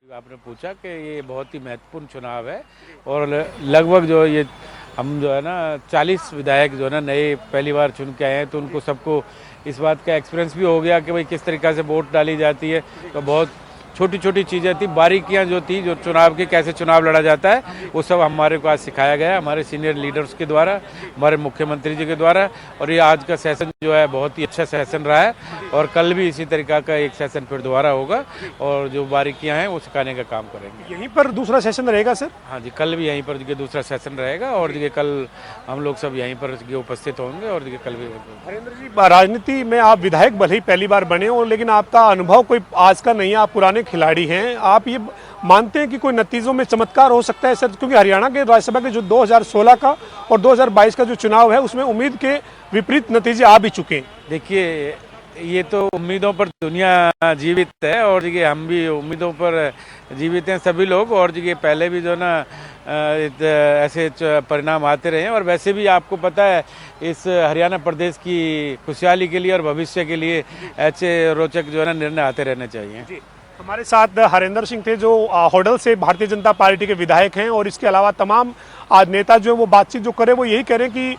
आपने पूछा कि ये बहुत ही महत्वपूर्ण चुनाव है और लगभग जो ये हम जो है ना 40 विधायक जो है ना नए पहली बार चुन के आए हैं, तो उनको सबको इस बात का एक्सपीरियंस भी हो गया कि भाई किस तरीक़ा से वोट डाली जाती है। तो बहुत छोटी छोटी चीज़ें थी, बारीकियां जो थी, जो चुनाव के कैसे चुनाव लड़ा जाता है, वो सब हमारे को आज सिखाया गया हमारे सीनियर लीडर्स के द्वारा, हमारे मुख्यमंत्री जी के द्वारा। और ये आज का सेशन जो है बहुत ही अच्छा सेशन रहा है और कल भी इसी तरीक़ा का एक सेशन फिर दोबारा होगा और जो बारीकियां हैं वो सिखाने का काम करेंगे। यहीं पर दूसरा सेशन रहेगा सर? हाँ जी, कल भी यहीं पर दूसरा सेशन रहेगा और कल हम लोग सब यहीं पर उपस्थित होंगे और कल भी। हरेंद्र जी, राजनीति में आप विधायक भले ही पहली बार बने हो, लेकिन आपका अनुभव कोई आज का नहीं है, आप पुराने खिलाड़ी हैं। आप ये मानते हैं कि कोई नतीजों में चमत्कार हो सकता है सर? क्योंकि हरियाणा के राज्यसभा के जो 2016 का और 2022 का जो चुनाव है उसमें उम्मीद के विपरीत नतीजे आ भी चुके हैं। देखिए, ये तो उम्मीदों पर दुनिया जीवित है और हम भी उम्मीदों पर जीवित हैं सभी लोग। और पहले भी जो ना ऐसे परिणाम आते रहे हैं और वैसे भी आपको पता है इस हरियाणा प्रदेश की खुशहाली के लिए और भविष्य के लिए ऐसे रोचक जो है ना निर्णय आते रहने चाहिए। हमारे साथ हरेंद्र सिंह थे जो होडल से भारतीय जनता पार्टी के विधायक हैं और इसके अलावा तमाम नेता जो है वो बातचीत जो करे वो यही कह रहे हैं कि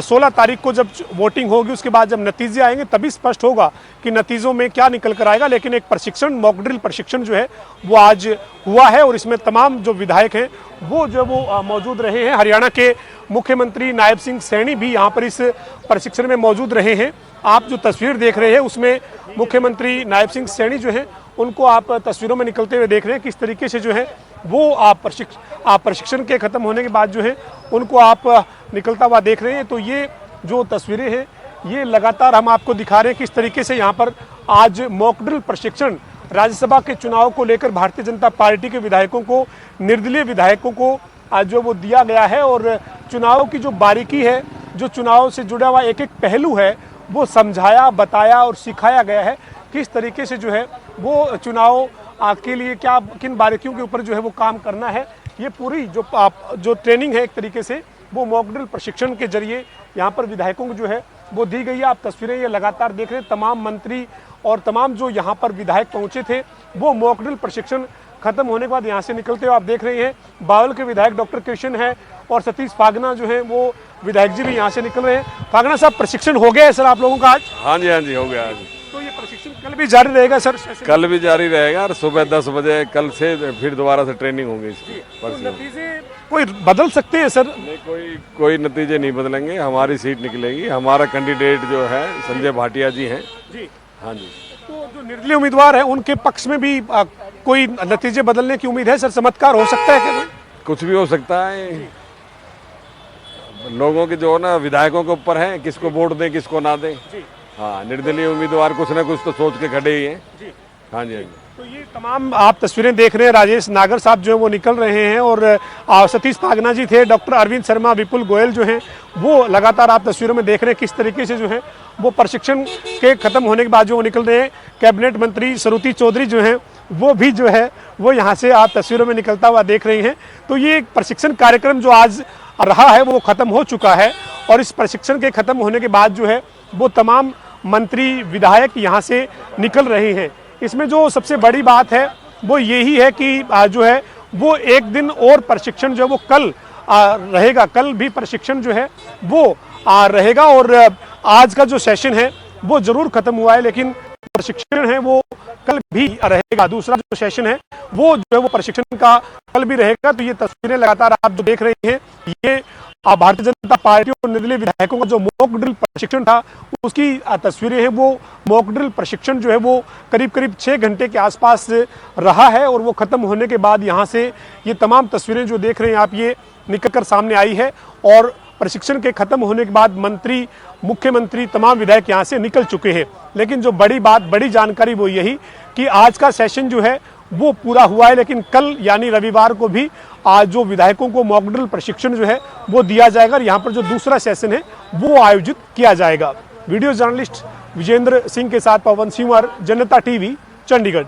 16 तारीख को जब वोटिंग होगी उसके बाद जब नतीजे आएंगे तभी स्पष्ट होगा कि नतीजों में क्या निकल कर आएगा। लेकिन एक प्रशिक्षण, मॉक ड्रिल प्रशिक्षण जो है वो आज हुआ है और इसमें तमाम जो विधायक हैं वो जो वो मौजूद रहे हैं। हरियाणा के मुख्यमंत्री नायब सिंह सैनी भी यहाँ पर इस प्रशिक्षण में मौजूद रहे हैं। आप जो तस्वीर देख रहे हैं उसमें मुख्यमंत्री नायब सिंह सैनी जो है उनको आप तस्वीरों में निकलते हुए देख रहे हैं। किस तरीके से जो है वो आप प्रशिक्षण के खत्म होने के बाद जो है उनको आप निकलता हुआ देख रहे हैं। तो ये जो तस्वीरें हैं ये लगातार हम आपको दिखा रहे हैं किस तरीके से यहाँ पर आज मॉक ड्रिल प्रशिक्षण राज्यसभा के चुनाव को लेकर भारतीय जनता पार्टी के विधायकों को, निर्दलीय विधायकों को आज जो वो दिया गया है। और चुनाव की जो बारीकी है, जो चुनाव से जुड़ा हुआ एक एक पहलू है वो समझाया, बताया और सिखाया गया है किस तरीके से जो है वो चुनाव के लिए क्या किन बारीकियों के ऊपर जो है वो काम करना है। ये पूरी जो ट्रेनिंग है एक तरीके से वो मॉक ड्रिल प्रशिक्षण के जरिए यहाँ पर विधायकों को जो है वो दी गई है। आप तस्वीरें ये लगातार देख रहे हैं, तमाम मंत्री और तमाम जो यहाँ पर विधायक पहुंचे थे वो मॉक ड्रिल प्रशिक्षण खत्म होने के बाद यहाँ से निकलते हुए आप देख रहे हैं। बावल के विधायक डॉक्टर कृष्ण है और सतीश फागना जो है वो विधायक जी भी यहाँ से निकल रहे हैं। फागना साहब, प्रशिक्षण हो गया है सर आप लोगों का आज? हाँ जी हो गया आज। तो ये प्रशिक्षण कल भी जारी रहेगा सर? कल भी जारी रहेगा और सुबह 10 बजे कल से फिर दोबारा से ट्रेनिंग होगी इसकी। तो नतीजे कोई बदल सकते हैं सर? नहीं, कोई नतीजे नहीं बदलेंगे। हमारी सीट निकलेगी। हमारा कैंडिडेट जो है संजय भाटिया जी हैं जी। हाँ जी। तो जो निर्दलीय उम्मीदवार है उनके पक्ष में भी कोई नतीजे बदलने की उम्मीद है सर? चमत्कार हो सकता है क्या? कुछ भी हो सकता है। लोगों के जो ना विधायकों के ऊपर है किसको वोट दें किसको ना दें। हाँ, निर्दलीय उम्मीदवार कुछ ना कुछ तो सोच के खड़े ही हैं। हाँ जी। तो ये तमाम आप तस्वीरें देख रहे हैं, राजेश नागर साहब जो है वो निकल रहे हैं और सतीश फागना जी थे, डॉक्टर अरविंद शर्मा, विपुल गोयल जो हैं वो लगातार आप तस्वीरों में देख रहे हैं किस तरीके से जो है वो प्रशिक्षण के खत्म होने के बाद जो वो निकल रहे हैं। कैबिनेट मंत्री सरुति चौधरी जो हैं वो भी जो है वो यहाँ से आप तस्वीरों में निकलता हुआ देख रही हैं। तो ये प्रशिक्षण कार्यक्रम जो आज रहा है वो खत्म हो चुका है और इस प्रशिक्षण के खत्म होने के बाद जो है वो तमाम मंत्री, विधायक यहाँ से निकल रहे हैं। इसमें जो सबसे बड़ी बात है वो यही है कि जो है वो एक दिन और प्रशिक्षण जो है वो कल रहेगा। कल भी प्रशिक्षण जो है वो रहेगा और आज का जो सेशन है वो जरूर खत्म हुआ है लेकिन प्रशिक्षण है वो कल भी रहेगा। दूसरा जो सेशन है वो जो है वो प्रशिक्षण का कल भी रहेगा। तो ये तस्वीरें लगातार आप जो देख रहे हैं ये भारतीय जनता पार्टी और निर्दलीय विधायकों का जो मॉक ड्रिल प्रशिक्षण था उसकी तस्वीरें हैं। वो मॉक ड्रिल प्रशिक्षण जो है वो करीब 6 घंटे के आसपास रहा है और वो खत्म होने के बाद यहाँ से ये तमाम तस्वीरें जो देख रहे हैं आप ये निकल कर सामने आई है। और प्रशिक्षण के खत्म होने के बाद मंत्री, मुख्यमंत्री, तमाम विधायक यहाँ से निकल चुके हैं। लेकिन जो बड़ी बात, बड़ी जानकारी वो यही कि आज का सेशन जो है वो पूरा हुआ है लेकिन कल यानी रविवार को भी आज जो विधायकों को मॉक ड्रिल प्रशिक्षण जो है वो दिया जाएगा और यहाँ पर जो दूसरा सेशन है वो आयोजित किया जाएगा। वीडियो जर्नलिस्ट विजेंद्र सिंह के साथ पवन सिंह, जनता टीवी, चंडीगढ़।